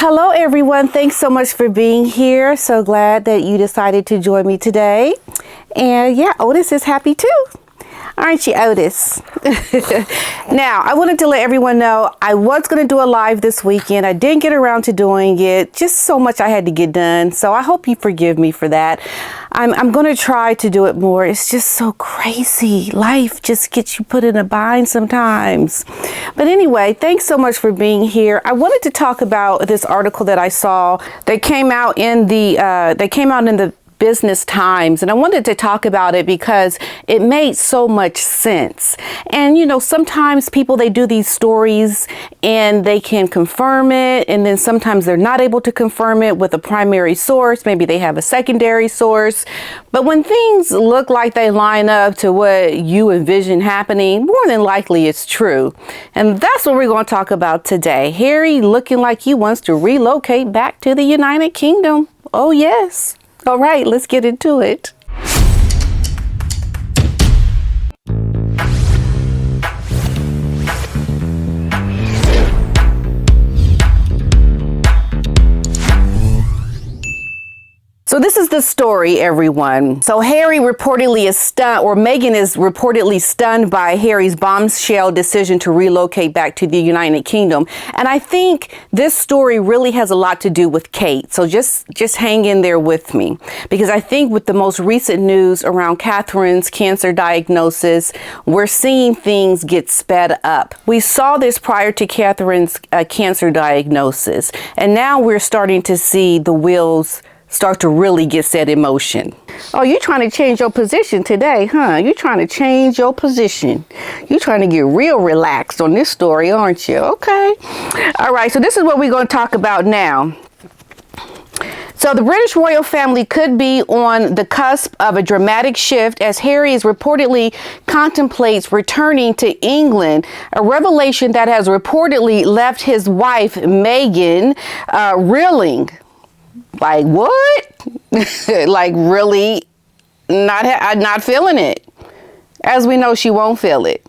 Hello, everyone. Thanks so much for being here. So glad that you decided to join me today. And yeah, Otis is happy too. Aren't you, Otis? Now, I wanted to let everyone know I was going to do a live this weekend. I didn't get around to doing it. Just so much I had to get done. So I hope you forgive me for that. I'm going to try to do it more. It's just so crazy. Life just gets you put in a bind sometimes. But anyway, thanks so much for being here. I wanted to talk about this article that I saw that came out in the Business Times, and I wanted to talk about it because it made so much sense. And you know, sometimes people, they do these stories and they can confirm it, and then sometimes they're not able to confirm it with a primary source. Maybe they have a secondary source. But when things look like they line up to what you envision happening, more than likely it's true. And that's what we're going to talk about today. Harry looking like he wants to relocate back to the United Kingdom. Oh yes. All right, let's get into it. So this is the story, everyone. So Harry reportedly is stunned, or Meghan is reportedly stunned by Harry's bombshell decision to relocate back to the United Kingdom. And I think this story really has a lot to do with Kate. So just hang in there with me, because I think with the most recent news around Catherine's cancer diagnosis, we're seeing things get sped up. We saw this prior to Catherine's cancer diagnosis, and now we're starting to see the wheels start to really get set in motion. Oh, you're trying to change your position today, huh? You're trying to change your position. You're trying to get real relaxed on this story, aren't you? Okay. All right. So this is what we're going to talk about now. So the British royal family could be on the cusp of a dramatic shift as Harry is reportedly contemplates returning to England, a revelation that has reportedly left his wife, Meghan, reeling. Like what? Like really not feeling it. As we know, she won't feel it.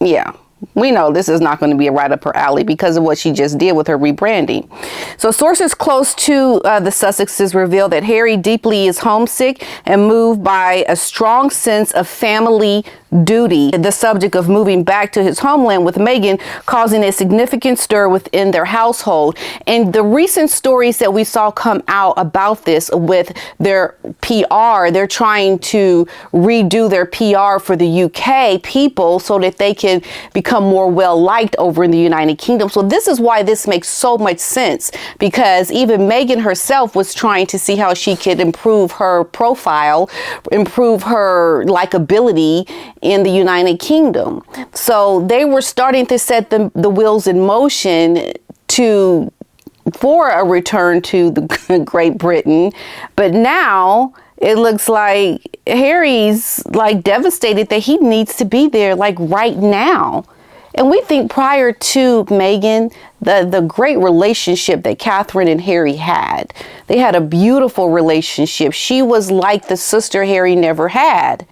Yeah. We know this is not going to be right up her alley because of what she just did with her rebranding. So sources close to the Sussexes reveal that Harry deeply is homesick and moved by a strong sense of family duty. The subject of moving back to his homeland with Meghan causing a significant stir within their household. And the recent stories that we saw come out about this with their PR, they're trying to redo their PR for the UK people so that they can become more well liked over in the United Kingdom. So this is why this makes so much sense, because even Meghan herself was trying to see how she could improve her profile, improve her likability in the United Kingdom. So they were starting to set the wheels in motion for a return to the Great Britain. But now it looks like Harry's like devastated that he needs to be there like right now. And we think prior to Meghan, the great relationship that Catherine and Harry had, they had a beautiful relationship. She was like the sister Harry never had.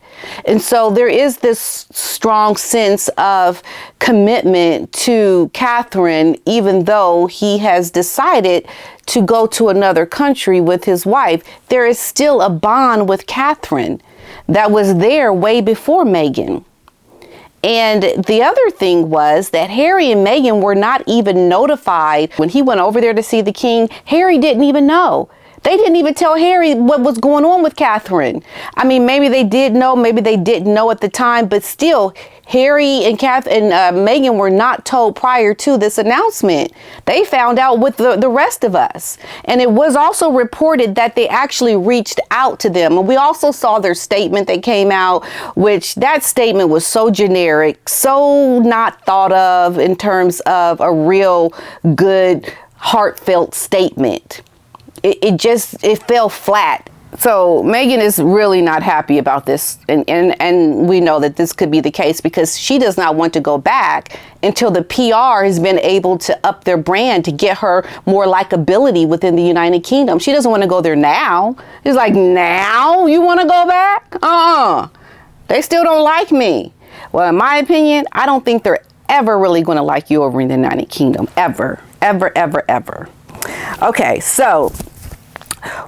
And so there is this strong sense of commitment to Catherine, even though he has decided to go to another country with his wife. There is still a bond with Catherine that was there way before Meghan. And the other thing was that Harry and Meghan were not even notified when he went over there to see the king. Harry didn't even know. They didn't even tell Harry what was going on with Catherine. I mean, maybe they did know, maybe they didn't know at the time, but still, Harry and Meghan were not told prior to this announcement. They found out with the rest of us. And it was also reported that they actually reached out to them. And we also saw their statement that came out, which that statement was so generic, so not thought of in terms of a real good, heartfelt statement. It fell flat. So Meghan is really not happy about this. And we know that this could be the case because she does not want to go back until the PR has been able to up their brand to get her more likability within the United Kingdom. She doesn't want to go there now. She's like, now you want to go back? They still don't like me. Well, in my opinion, I don't think they're ever really going to like you over in the United Kingdom. Ever, ever, ever, ever. Okay, so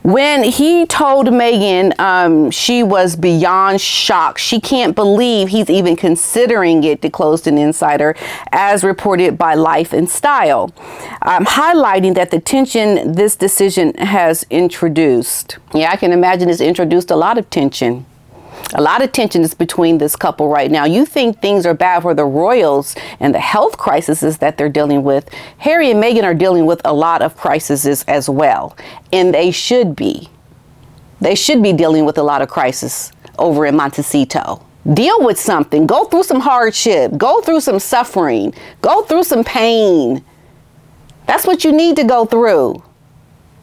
when he told Meghan, she was beyond shocked. She can't believe he's even considering it, disclosed an insider, as reported by Life and Style, highlighting that the tension this decision has introduced. Yeah, I can imagine it's introduced a lot of tension. A lot of tension is between this couple right now. You think things are bad for the royals and the health crises that they're dealing with. Harry and Meghan are dealing with a lot of crises as well. And they should be. They should be dealing with a lot of crises over in Montecito. Deal with something. Go through some hardship. Go through some suffering. Go through some pain. That's what you need to go through.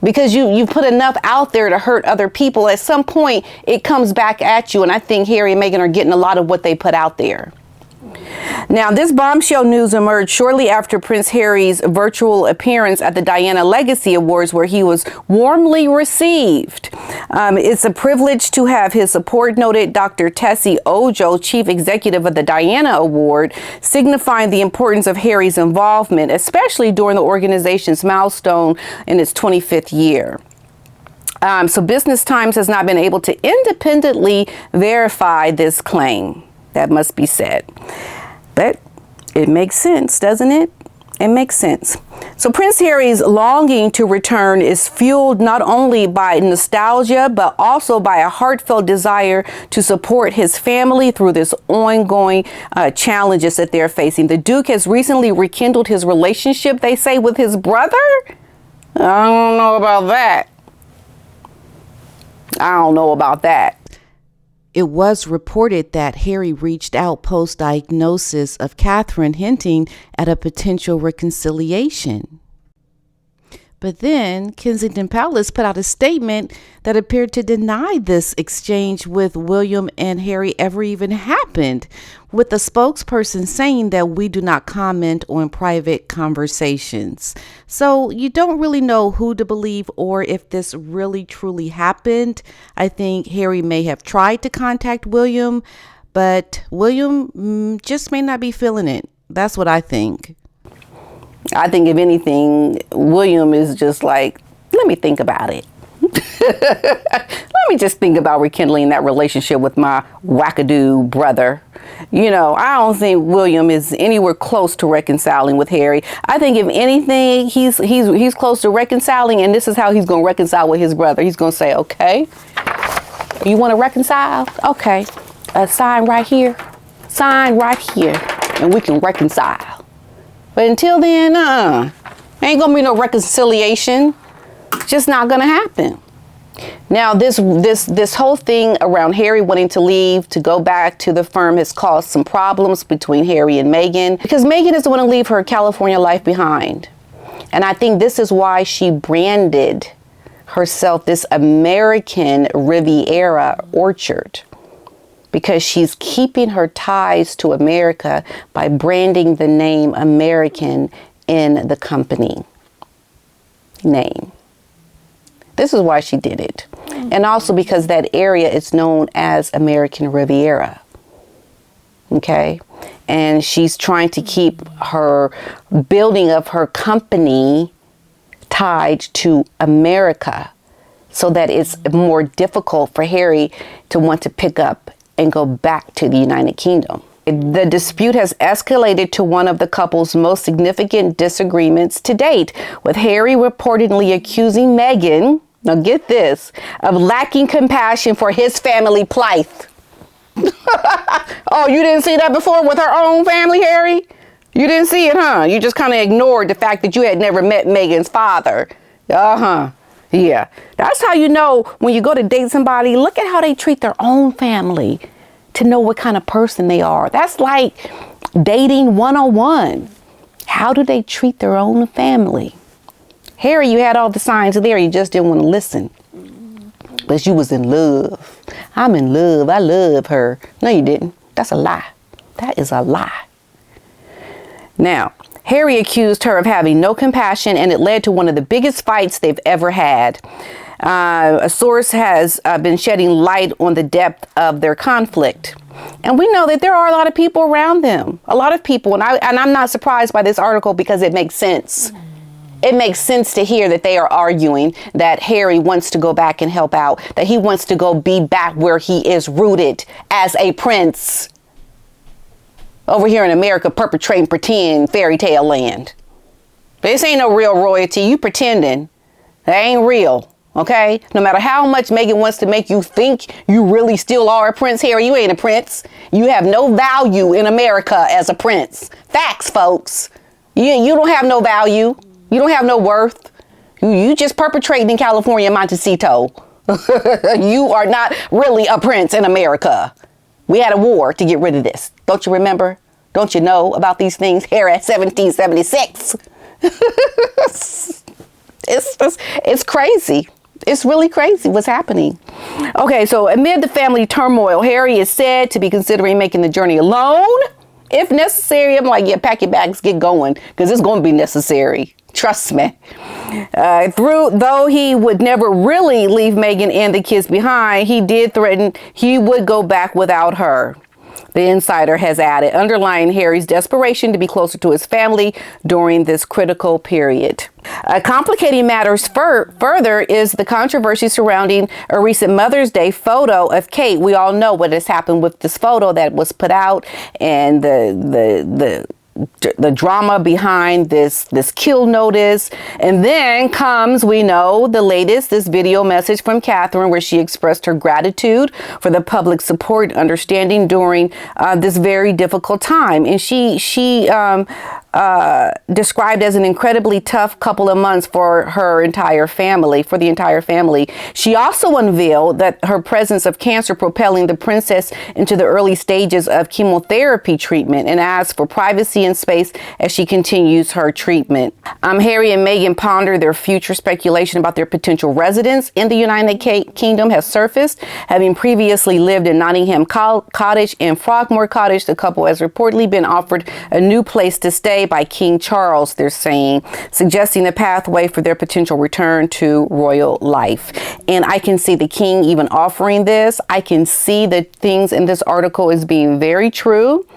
Because you put enough out there to hurt other people. At some point, it comes back at you. And I think Harry and Meghan are getting a lot of what they put out there. Now, this bombshell news emerged shortly after Prince Harry's virtual appearance at the Diana Legacy Awards, where he was warmly received. It's a privilege to have his support, noted Dr. Tessie Ojo, chief executive of the Diana Award, signifying the importance of Harry's involvement, especially during the organization's milestone in its 25th year. So Business Times has not been able to independently verify this claim. That must be said. But it makes sense, doesn't it? It makes sense. So Prince Harry's longing to return is fueled not only by nostalgia, but also by a heartfelt desire to support his family through this ongoing challenges that they're facing. The Duke has recently rekindled his relationship, they say, with his brother. I don't know about that. I don't know about that. It was reported that Harry reached out post-diagnosis of Catherine, hinting at a potential reconciliation. But then Kensington Palace put out a statement that appeared to deny this exchange with William and Harry ever even happened, with the spokesperson saying that we do not comment on private conversations. So you don't really know who to believe or if this really truly happened. I think Harry may have tried to contact William, but William just may not be feeling it. That's what I think. I think, if anything, William is just like, let me think about it. Let me just think about rekindling that relationship with my wackadoo brother. You know, I don't think William is anywhere close to reconciling with Harry. I think, if anything, he's close to reconciling, and this is how he's going to reconcile with his brother. He's going to say, okay, you want to reconcile? Okay, sign right here. Sign right here, and we can reconcile. But until then, ain't gonna be no reconciliation. It's just not gonna happen. Now, this whole thing around Harry wanting to leave to go back to the firm has caused some problems between Harry and Meghan, because Meghan doesn't want to leave her California life behind. And I think this is why she branded herself this American Riviera orchard, because she's keeping her ties to America by branding the name American in the company name. This is why she did it. And also because that area is known as American Riviera. Okay? And she's trying to keep her building of her company tied to America, so that it's more difficult for Harry to want to pick up and go back to the United Kingdom. The dispute has escalated to one of the couple's most significant disagreements to date, with Harry reportedly accusing Meghan, now get this, of lacking compassion for his family plight. Oh, you didn't see that before with her own family, Harry? You didn't see it, huh? You just kind of ignored the fact that you had never met Meghan's father. Yeah, that's how you know when you go to date somebody, look at how they treat their own family to know what kind of person they are. That's like dating 101. How do they treat their own family? Harry, you had all the signs there. You just didn't want to listen. But you was in love. I'm in love. I love her. No, you didn't. That's a lie. That is a lie. Now, Harry accused her of having no compassion, and it led to one of the biggest fights they've ever had. A source has been shedding light on the depth of their conflict. And we know that there are a lot of people around them, a lot of people. And I'm not surprised by this article, because it makes sense. it makes sense to hear that they are arguing that Harry wants to go back and help out, that he wants to go be back where he is rooted as a prince. Over here in America, perpetrating pretend fairy tale land. This ain't no real royalty. You pretending. That ain't real. Okay? No matter how much Meghan wants to make you think you really still are a prince, Harry, you ain't a prince. You have no value in America as a prince. Facts, folks. You don't have no value. You don't have no worth. You just perpetrating in California, Montecito. You are not really a prince in America. We had a war to get rid of this. Don't you remember? Don't you know about these things here at 1776? It's crazy. It's really crazy what's happening. Okay, so amid the family turmoil, Harry is said to be considering making the journey alone. If necessary, I'm like, yeah, pack your bags, get going, because it's going to be necessary. Trust me. Though he would never really leave Meghan and the kids behind, he did threaten he would go back without her. The insider has added, underlying Harry's desperation to be closer to his family during this critical period. Complicating matters further is the controversy surrounding a recent Mother's Day photo of Kate. We all know what has happened with this photo that was put out, and the drama behind this kill notice. And then comes, we know, this video message from Catherine, where she expressed her gratitude for the public support and understanding during this very difficult time. And she described as an incredibly tough couple of months for the entire family. She also unveiled that her presence of cancer propelling the princess into the early stages of chemotherapy treatment, and asked for privacy and space as she continues her treatment. Harry and Meghan ponder their future. Speculation about their potential residence in the United Kingdom has surfaced. Having previously lived in Nottingham Cottage and Frogmore Cottage, the couple has reportedly been offered a new place to stay by King Charles, they're saying, suggesting a pathway for their potential return to royal life. And I can see the king even offering this. I can see the things in this article as being very true.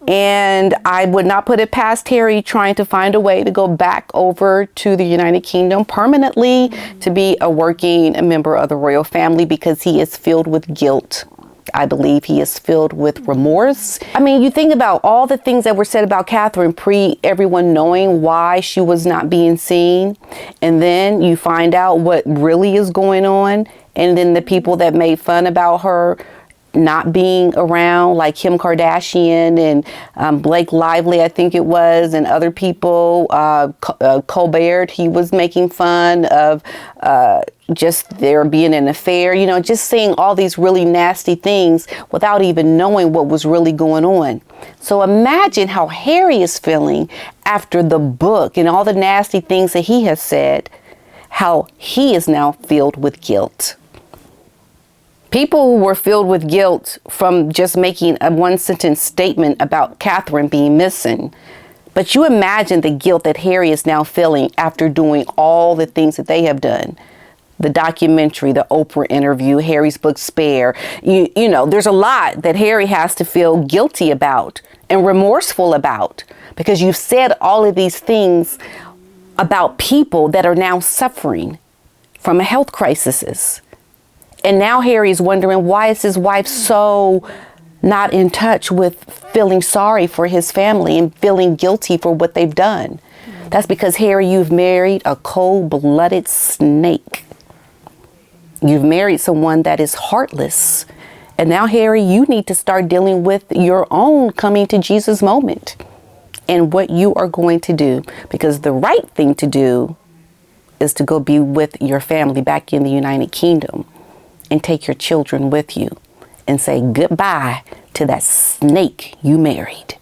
And I would not put it past Harry trying to find a way to go back over to the United Kingdom permanently to be a working member of the royal family, because he is filled with guilt. I believe he is filled with remorse. I mean, you think about all the things that were said about Catherine pre everyone knowing why she was not being seen. And then you find out what really is going on. And then the people that made fun about her not being around, like Kim Kardashian and Blake Lively, I think it was, and other people, Colbert, he was making fun of just there being an affair, just saying all these really nasty things without even knowing what was really going on. So imagine how Harry is feeling after the book and all the nasty things that he has said, how he is now filled with guilt. People who were filled with guilt from just making a one-sentence statement about Catherine being missing. But you imagine the guilt that Harry is now feeling after doing all the things that they have done. The documentary, the Oprah interview, Harry's book, Spare. You know, there's a lot that Harry has to feel guilty about and remorseful about, because you've said all of these things about people that are now suffering from a health crisis. And now Harry's wondering, why is his wife so not in touch with feeling sorry for his family and feeling guilty for what they've done? That's because, Harry, you've married a cold-blooded snake. You've married someone that is heartless. And now, Harry, you need to start dealing with your own coming to Jesus moment and what you are going to do. Because the right thing to do is to go be with your family back in the United Kingdom and take your children with you and say goodbye to that snake you married.